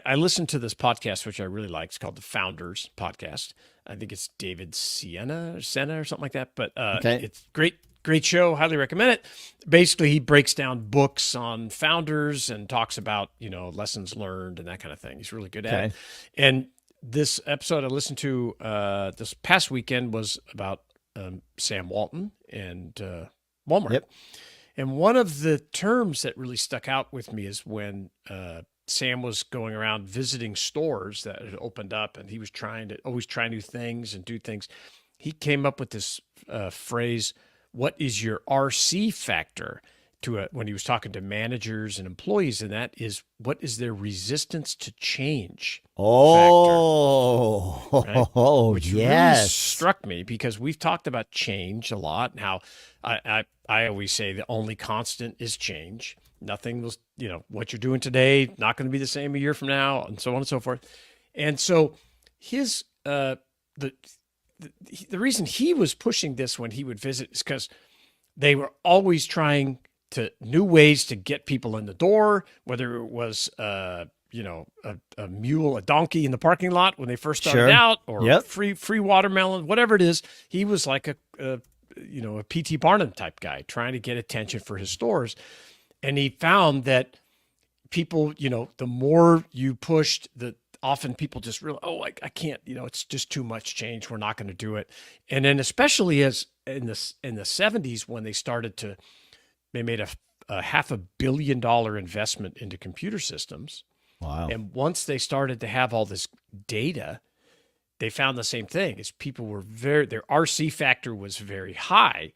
I listened to this podcast, which I really like. It's called the Founders Podcast. I think it's David Senna or something like that. But it's great show. Highly recommend it. Basically, he breaks down books on founders and talks about, lessons learned and that kind of thing. He's really good at it. And this episode I listened to this past weekend was about Sam Walton and Walmart. Yep. And one of the terms that really stuck out with me is when Sam was going around visiting stores that had opened up, and he was trying to always try new things and do things. He came up with this phrase, "What is your RC factor?" when he was talking to managers and employees, and that is, what is their resistance to change factor, right? Which really struck me, because we've talked about change a lot, and how I always say the only constant is change. Nothing was, what you're doing today, not going to be the same a year from now, and so on and so forth. And so his the reason he was pushing this when he would visit is because they were always trying to new ways to get people in the door, whether it was a mule, a donkey in the parking lot when they first started out, or free watermelon, whatever it is. He was like a P.T. Barnum type guy trying to get attention for his stores. And he found that people, the more you pushed, often people just realize, I can't, it's just too much change. We're not going to do it. And then especially as in the 70s, when they made a $500 million investment into computer systems. Wow. And once they started to have all this data, they found the same thing, is people were their RC factor was very high,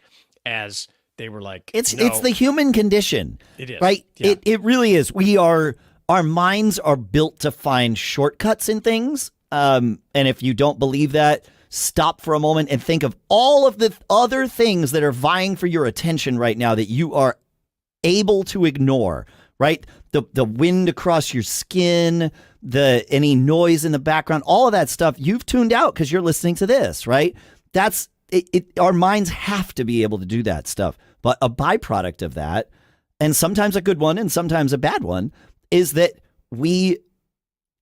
as they were like, it's the human condition. It is. Right? Yeah. It really is. Our minds are built to find shortcuts in things. And if you don't believe that, stop for a moment and think of all of the other things that are vying for your attention right now that you are able to ignore, right? The wind across your skin, any noise in the background, all of that stuff you've tuned out because you're listening to this, right? That's it. Our minds have to be able to do that stuff. But a byproduct of that, and sometimes a good one and sometimes a bad one, is that we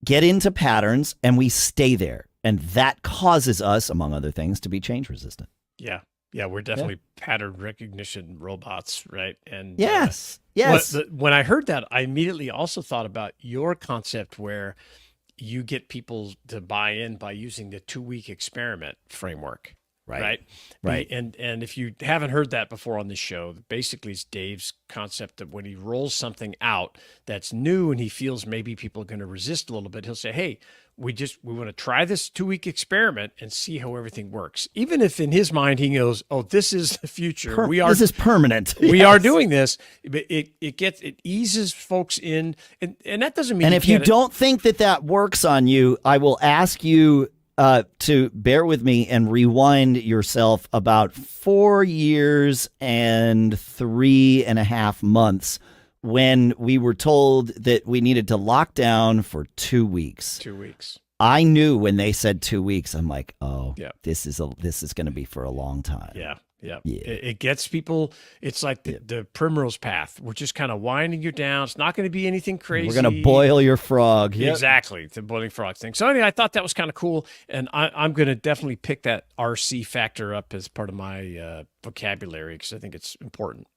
get into patterns and we stay there. And that causes us, among other things, to be change resistant. Yeah. Yeah, we're definitely pattern recognition robots, right? And yes. When I heard that, I immediately also thought about your concept where you get people to buy in by using the 2-week experiment framework. Right. And if you haven't heard that before on this show, basically it's Dave's concept of when he rolls something out that's new and he feels maybe people are going to resist a little bit, he'll say, hey, we want to try this 2-week experiment and see how everything works. Even if in his mind he goes, oh, this is the future. This is permanent. We are doing this. But it eases folks in, and that doesn't mean. And if you don't think that works on you, I will ask you to bear with me and rewind yourself about 4 years and 3.5 months when we were told that we needed to lock down for 2 weeks. 2 weeks. I knew when they said 2 weeks, I'm like, oh, this is going to be for a long time. Yeah. It gets people. It's like the primrose path. We're just kind of winding you down. It's not going to be anything crazy. We're going to boil your frog. Exactly. The boiling frog thing. So anyway, I thought that was kind of cool. And I'm going to definitely pick that RC factor up as part of my vocabulary, because I think it's important.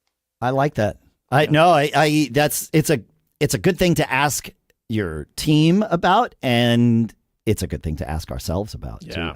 I like that. It's a good thing to ask your team about, and it's a good thing to ask ourselves about too.